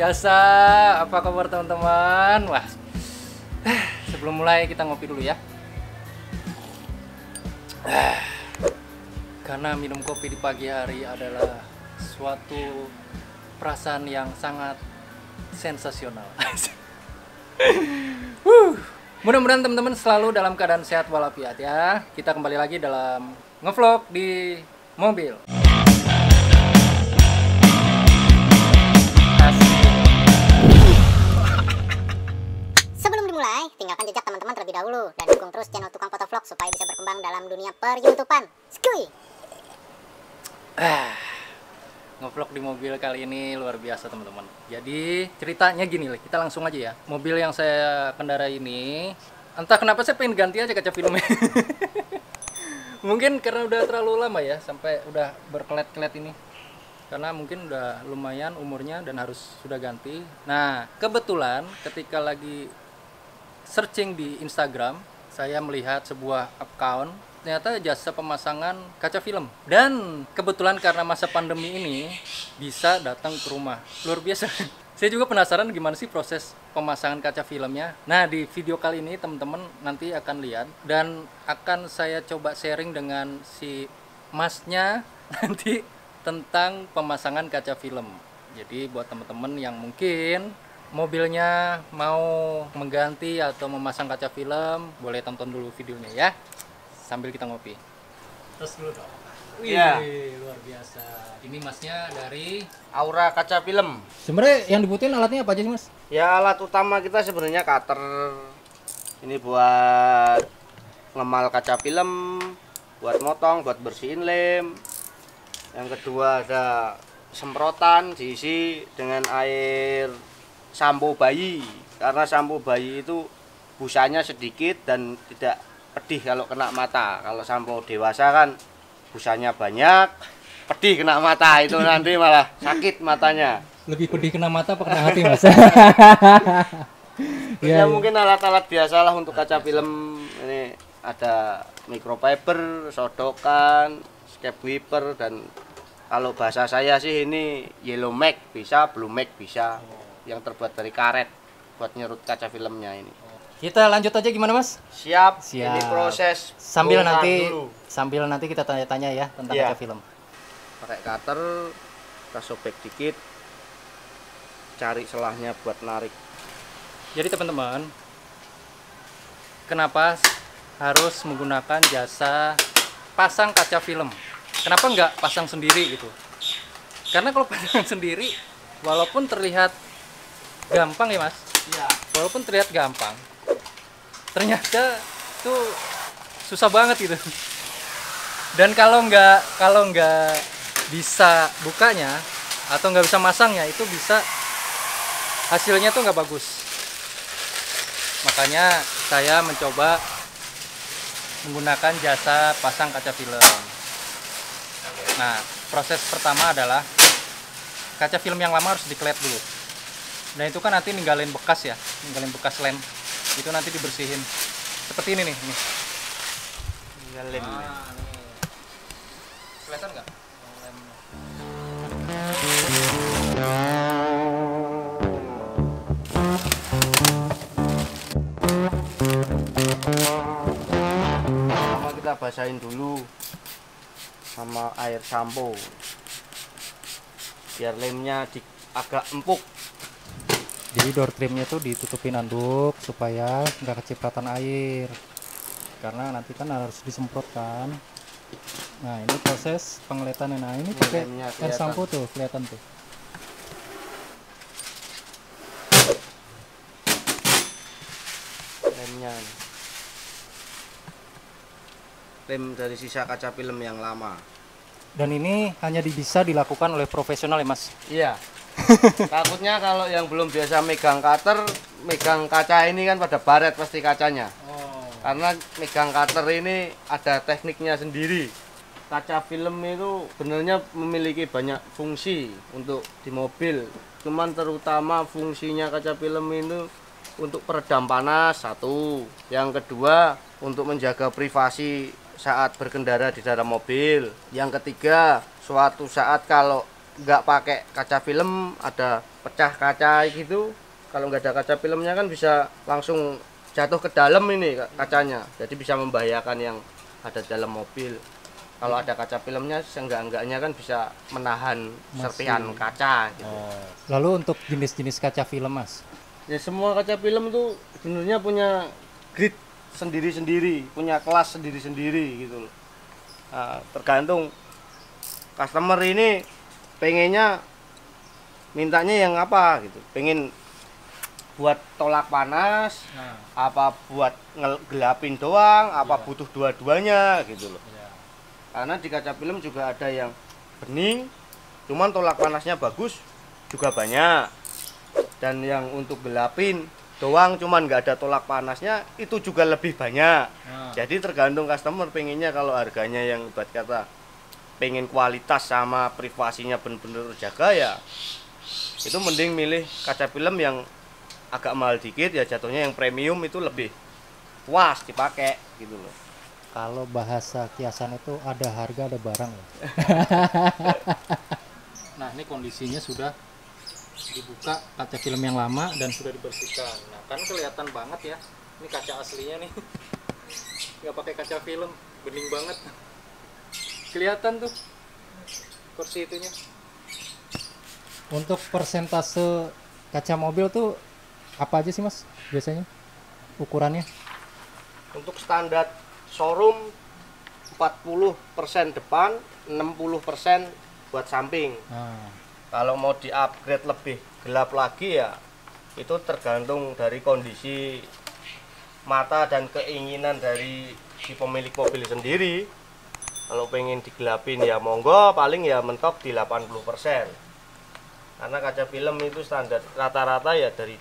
biasa. Apa kabar teman-teman? Wah, sebelum mulai kita ngopi dulu ya. Karena minum kopi di pagi hari adalah suatu perasaan yang sangat sensasional. Mudah-mudahan teman-teman selalu dalam keadaan sehat walafiat ya. Kita kembali lagi dalam ngevlog di mobil. Sebelum dimulai, tinggalkan jejak teman-teman terlebih dahulu dan dukung terus channel Tukang Foto Vlog supaya bisa berkembang dalam dunia per-YouTubean. Skuy! Ngevlog di mobil kali ini luar biasa teman-teman. Jadi ceritanya gini lah, kita langsung aja ya. Mobil yang saya kendarai ini, entah kenapa saya pengen ganti aja kaca filmnya. Mungkin karena udah terlalu lama ya, sampai udah berkelet-kelet ini. Karena mungkin udah lumayan umurnya dan harus sudah ganti. Nah, kebetulan ketika lagi searching di Instagram, saya melihat sebuah account ternyata jasa pemasangan kaca film. Dan kebetulan karena masa pandemi ini bisa datang ke rumah. Luar biasa. Saya juga penasaran gimana sih proses pemasangan kaca filmnya. Nah, di video kali ini teman-teman nanti akan lihat dan akan saya coba sharing dengan si masnya nanti tentang pemasangan kaca film. Jadi buat teman-teman yang mungkin mobilnya mau mengganti atau memasang kaca film, boleh tonton dulu videonya ya. Sambil kita ngopi. Terus dulu dong. Wih, ya. Luar biasa. Ini masnya dari Aura Kaca Film. sebenarnya yang dibutuhin alatnya apa aja sih mas? Ya, alat utama kita sebenarnya cutter. Ini buat ngemal kaca film, buat motong, buat bersihin lem. Yang kedua ada semprotan diisi dengan air sampo bayi. Karena sampo bayi itu busanya sedikit dan tidak pedih kalau kena mata. Kalau sampo dewasa kan busanya banyak, pedih kena mata, itu nanti malah sakit matanya. Lebih pedih kena mata apa kena hati mas? Ya, mungkin alat-alat biasalah untuk kaca film. Ini ada microfiber, sodokan, scap wiper, dan kalau bahasa saya sih ini yellow mag bisa, blue mag bisa, yang terbuat dari karet buat nyerut kaca filmnya ini. Kita lanjut aja gimana mas? Siap. Siap. Ini proses Sambil bongkar nanti dulu. sambil nanti kita tanya-tanya ya tentang Iya. kaca film. Pakai cutter, kita sobek dikit, cari selahnya buat narik. Jadi teman-teman, kenapa harus menggunakan jasa pasang kaca film? Kenapa nggak pasang sendiri gitu? Karena kalau pasang sendiri, walaupun terlihat gampang ya mas, Iya. walaupun terlihat gampang, ternyata tuh susah banget gitu. Dan kalau nggak bisa bukanya atau nggak bisa masangnya, itu bisa hasilnya tuh nggak bagus. Makanya saya mencoba menggunakan jasa pasang kaca film. Nah, proses pertama adalah kaca film yang lama harus diklet dulu. Dan itu kan nanti ninggalin bekas ya, ninggalin bekas lem. Itu nanti dibersihin. Seperti ini nih. Ya, lem. Nih. Kelihatan nggak? Lemnya. Pertama kita basahin dulu sama air sampo biar lemnya agak empuk. Jadi door trimnya tuh ditutupin anduk supaya nggak kecipratan air. Karena nanti kan harus disemprot kan. Nah, ini proses pengeletannya. Nah, ini pakai lemnya air kelihatan. sampo tuh, kelihatan tuh. Lemnya nih. Lem dari sisa kaca film yang lama. Dan ini hanya bisa dilakukan oleh profesional ya mas. Iya. Takutnya kalau yang belum biasa megang cutter, megang kaca ini kan pada baret pasti kacanya. Karena megang cutter ini ada tekniknya sendiri. Kaca film itu sebenarnya memiliki banyak fungsi untuk di mobil. Cuman terutama fungsinya kaca film itu untuk peredam panas satu. Yang kedua untuk menjaga privasi saat berkendara di dalam mobil. Yang ketiga, suatu saat kalau nggak pakai kaca film, ada pecah kaca gitu, kalau nggak ada kaca filmnya kan bisa langsung jatuh ke dalam ini kacanya, jadi bisa membahayakan yang ada dalam mobil. Kalau ada kaca filmnya, seenggak-enggaknya kan bisa menahan serpihan kaca gitu. Lalu untuk jenis-jenis kaca film, Mas? Ya semua kaca film itu sebenarnya punya grade sendiri-sendiri, punya kelas sendiri-sendiri gitu loh. Nah, tergantung customer ini pengennya mintanya yang apa gitu. Pengen buat tolak panas, apa buat ngegelapin doang, apa butuh dua-duanya gitu loh. Karena di kaca film juga ada yang bening, cuman tolak panasnya bagus juga banyak. Dan yang untuk gelapin doang cuman nggak ada tolak panasnya itu juga lebih banyak. Jadi tergantung customer pengennya, kalau harganya yang buat kata pengen kualitas sama privasinya bener-bener terjaga, ya itu mending milih kaca film yang agak mahal dikit, ya jatuhnya yang premium itu lebih puas dipakai gitu loh. Kalau bahasa kiasan itu ada harga ada barang. Nah, ini kondisinya sudah dibuka kaca film yang lama dan sudah dibersihkan. Nah, kan kelihatan banget ya, ini kaca aslinya nih. Nggak pakai kaca film, bening banget. Kelihatan tuh kursi itunya. Untuk persentase kaca mobil tuh apa aja sih, Mas, biasanya ukurannya? Untuk standar showroom 40% depan, 60% buat samping. Kalau mau di-upgrade lebih gelap lagi, ya itu tergantung dari kondisi mata dan keinginan dari si pemilik mobil sendiri. Kalau pengen digelapin ya monggo, paling ya mentok di 80%. Karena kaca film itu standar rata-rata ya dari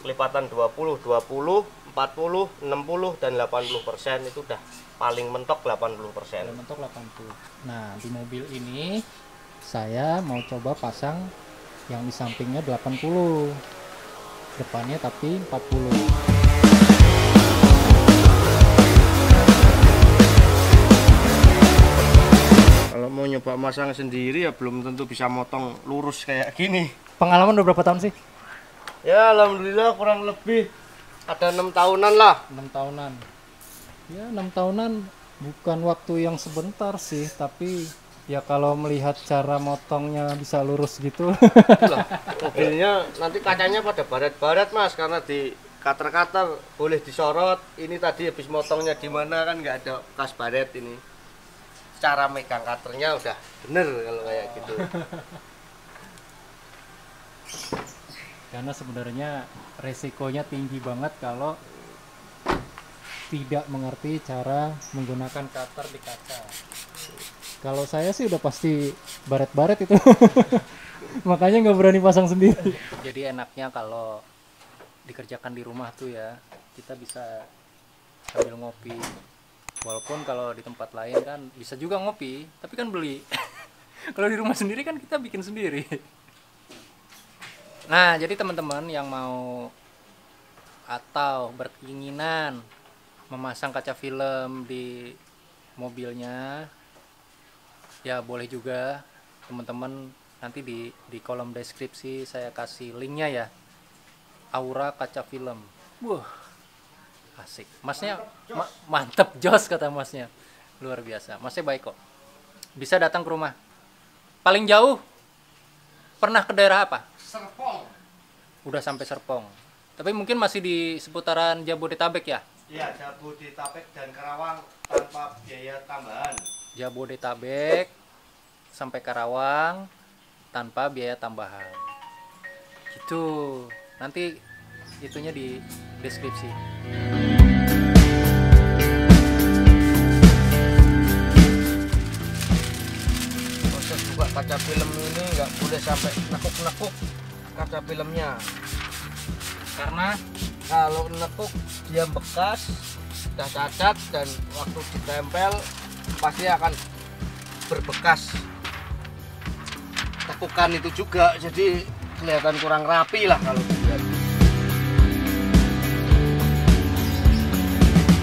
lipatan 20, 40, 60 dan 80% itu udah paling mentok 80%. Mentok 80. Nah, di mobil ini saya mau coba pasang yang di sampingnya 80. Depannya tapi 40. Kalau mau nyoba masang sendiri ya belum tentu bisa motong lurus kayak gini. Pengalaman udah berapa tahun sih? Ya alhamdulillah kurang lebih ada 6 tahunan lah. 6 tahunan. Ya 6 tahunan bukan waktu yang sebentar sih, tapi ya kalau melihat cara motongnya bisa lurus gitu. Loh, mobilnya nanti kacanya pada baret-baret, Mas, karena di cutter-cutter boleh disorot. Ini tadi habis motongnya di mana kan nggak ada bekas baret ini. Cara megang cutternya udah bener kalau kayak gitu. Karena sebenarnya resikonya tinggi banget kalau tidak mengerti cara menggunakan cutter di kaca. Kalau saya sih udah pasti baret-baret itu. Makanya nggak berani pasang sendiri. Jadi enaknya kalau dikerjakan di rumah tuh ya, kita bisa sambil ngopi. Walaupun kalau di tempat lain kan bisa juga ngopi, tapi kan beli. Kalau di rumah sendiri kan kita bikin sendiri. Nah, jadi teman-teman yang mau atau berkeinginan memasang kaca film di mobilnya, ya boleh juga teman-teman. Nanti di kolom deskripsi saya kasih linknya ya. Aura kaca film. Wah, asik. Masnya mantep jos kata masnya. Luar biasa. Masnya baik kok. Bisa datang ke rumah. Paling jauh pernah ke daerah apa? Serpong. Udah sampai Serpong. Tapi mungkin masih di seputaran Jabodetabek ya? Iya, Jabodetabek dan Karawang tanpa biaya tambahan. Jabodetabek sampai Karawang tanpa biaya tambahan. Gitu. Nanti itunya di deskripsi. Proses buka kaca film ini nggak boleh sampai nekuk-nekuk kaca filmnya, karena kalau nekuk dia bekas, sudah cacat, dan waktu ditempel pasti akan berbekas tekukan itu juga, jadi kelihatan kurang rapi lah kalau dilihat.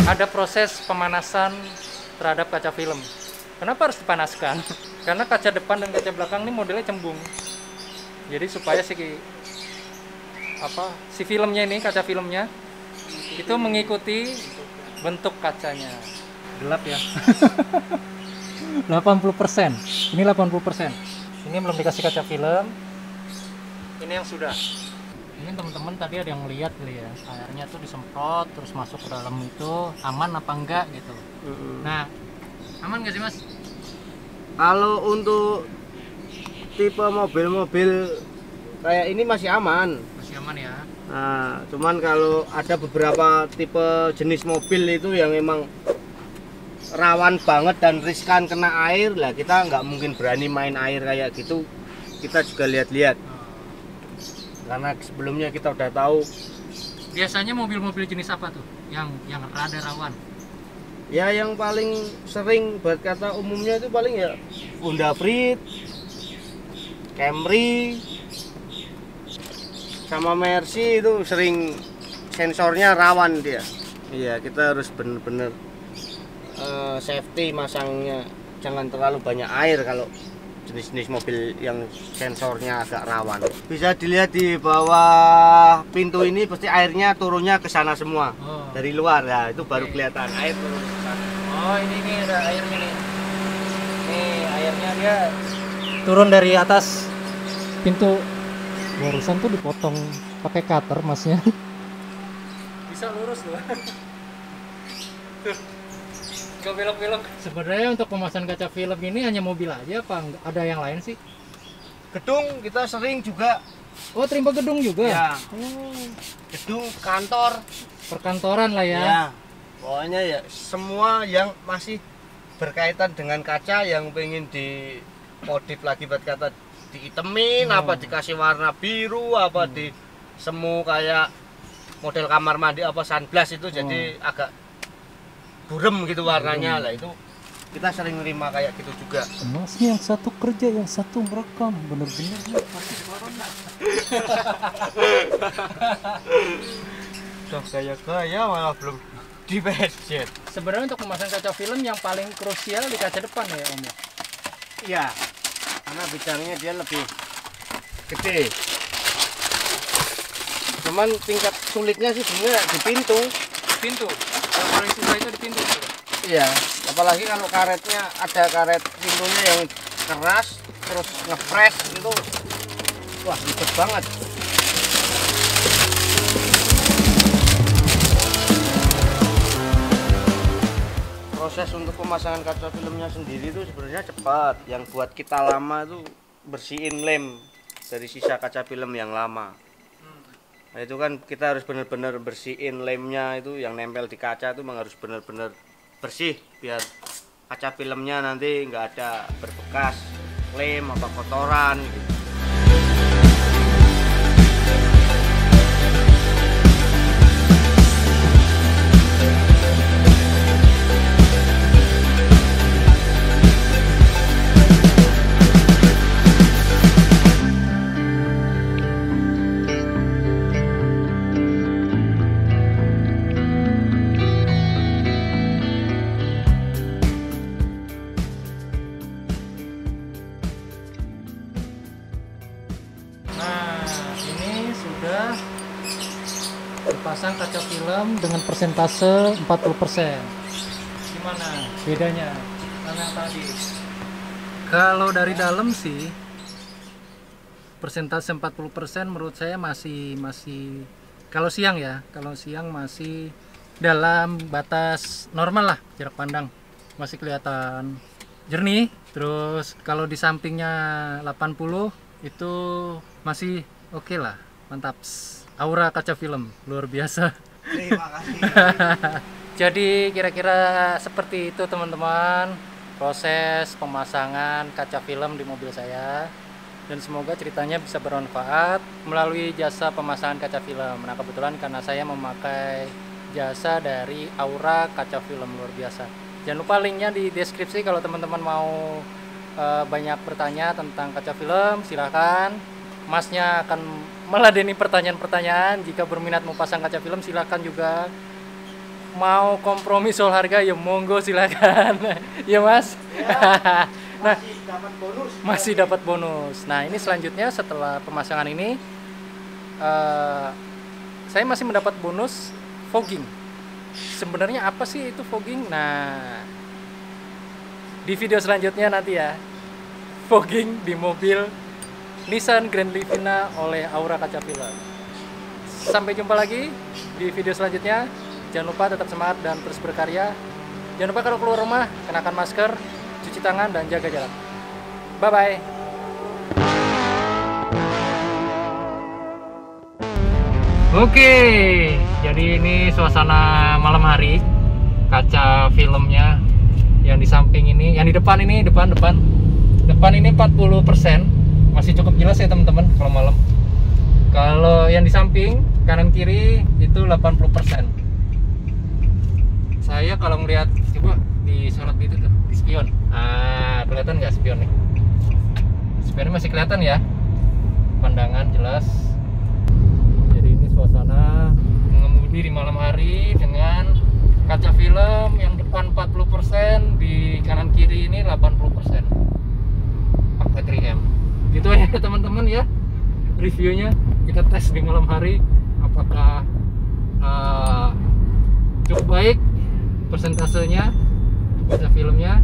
Ada proses pemanasan terhadap kaca film. Kenapa harus dipanaskan? Karena kaca depan dan kaca belakang ini modelnya cembung. Jadi supaya si filmnya ini, kaca filmnya itu mengikuti bentuk kacanya. Gelap ya. 80%. Ini 80%. Ini belum dikasih kaca film. Ini yang sudah. Ini teman-teman tadi ada yang lihat kali ya, airnya tuh disemprot terus masuk ke dalam itu, aman apa enggak gitu. Nah, aman nggak sih Mas? Kalau untuk tipe mobil-mobil kayak ini masih aman. Masih aman ya. Nah, cuman kalau ada beberapa tipe jenis mobil itu yang memang rawan banget dan riskan kena air lah, kita nggak mungkin berani main air kayak gitu. Kita juga lihat-lihat. Karena sebelumnya kita udah tahu. Biasanya mobil-mobil jenis apa tuh yang rada rawan? Ya yang paling sering buat kata umumnya itu paling ya Honda Freed, Camry, sama Mercy itu sering sensornya rawan dia. Iya, kita harus bener-bener safety masangnya, jangan terlalu banyak air kalau jenis-jenis mobil yang sensornya agak rawan. Bisa dilihat di bawah pintu ini pasti airnya turunnya ke sana semua. Dari luar ya, itu baru kelihatan air turun ke sana. Oh, ini ada airnya nih. Nih, airnya dia turun dari atas pintu. Barusan tuh dipotong pakai cutter Masnya. Bisa lurus loh. Tuh. Gak belok-belok. Sebenarnya untuk pemasangan kaca film ini hanya mobil aja apa ada yang lain sih? Gedung kita sering juga. Oh, terima gedung juga? Ya. Oh. Gedung, kantor, perkantoran lah ya. Ya. Pokoknya ya semua yang masih berkaitan dengan kaca yang pengen dimodif lagi buat kata diitemin, apa dikasih warna biru, apa di semu kayak model kamar mandi apa sunblast itu jadi agak burem gitu warnanya lah, itu kita sering nerima kayak gitu juga. Masnya yang satu kerja, yang satu merekam, bener-bener nih pasti corona. Udah gaya-gaya malah belum di budget. Sebenarnya untuk memasang kaca film yang paling krusial di kaca depan ya Om ya? Iya, karena bidangnya dia lebih gede. Cuman tingkat sulitnya sih sebenarnya di pintu. Pintu? Yang paling susah itu di pintu? Iya, apalagi kalau karetnya ada karet pintunya yang keras terus ngepres itu, wah ribet banget. Proses untuk pemasangan kaca filmnya sendiri itu sebenarnya cepat. Yang buat kita lama itu bersihin lem dari sisa kaca film yang lama. Nah, itu kan kita harus benar-benar bersihin lemnya, itu yang nempel di kaca itu memang harus benar-benar bersih biar kaca filmnya nanti nggak ada berbekas lem apa kotoran gitu. Pasang kaca film dengan persentase 40%. Gimana bedanya sama yang tadi? Kalau dari dalam sih persentase 40% menurut saya masih kalau siang ya, kalau siang masih dalam batas normal lah, jarak pandang masih kelihatan jernih. Terus kalau di sampingnya 80 itu masih oke lah, mantap. Aura kaca film luar biasa. Terima kasih. Jadi kira-kira seperti itu teman-teman proses pemasangan kaca film di mobil saya, dan semoga ceritanya bisa bermanfaat melalui jasa pemasangan kaca film. Nah kebetulan karena saya memakai jasa dari Aura Kaca Film luar biasa. Jangan lupa linknya di deskripsi kalau teman-teman mau banyak bertanya tentang kaca film, silahkan. Masnya akan meladeni pertanyaan-pertanyaan. Jika berminat mau pasang kaca film silahkan juga mau kompromi soal harga ya monggo silakan. Ya Mas. Nah, masih dapat bonus. Nah, ini selanjutnya setelah pemasangan ini saya masih mendapat bonus fogging. Sebenarnya apa sih itu fogging? Nah, di video selanjutnya nanti ya, fogging di mobil Nissan Grand Livina oleh Aura Kaca Film. Sampai jumpa lagi di video selanjutnya. Jangan lupa tetap semangat dan terus berkarya. Jangan lupa kalau keluar rumah kenakan masker, cuci tangan dan jaga jarak. Bye bye. Oke, jadi ini suasana malam hari. Kaca filmnya yang di samping ini, yang di depan ini, depan ini 40%. Masih cukup jelas ya teman-teman kalau malam. Kalau yang di samping kanan kiri itu 80%. Saya kalau ngelihat, coba disorot gitu tuh, di spion. Kelihatan nggak spionnya? Spionnya masih kelihatan ya, pandangan jelas. Jadi ini suasana mengemudi di malam hari dengan kaca film yang depan 40%, di kanan kiri ini 80%. Pakai 3M. Gitu aja teman-teman ya reviewnya. Kita tes di malam hari apakah cukup baik persentasenya kaca filmnya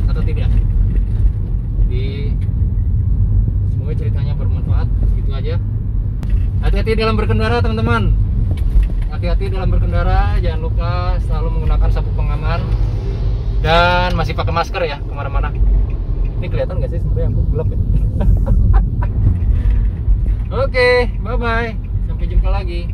atau tidak. Jadi semoga ceritanya bermanfaat. Gitu aja. Hati-hati dalam berkendara teman-teman. Hati-hati dalam berkendara. Jangan lupa selalu menggunakan sabuk pengaman dan masih pakai masker ya kemana-mana. Ini kelihatan nggak sih sebenarnya aku gelap ya? Oke, bye bye. Sampai jumpa lagi.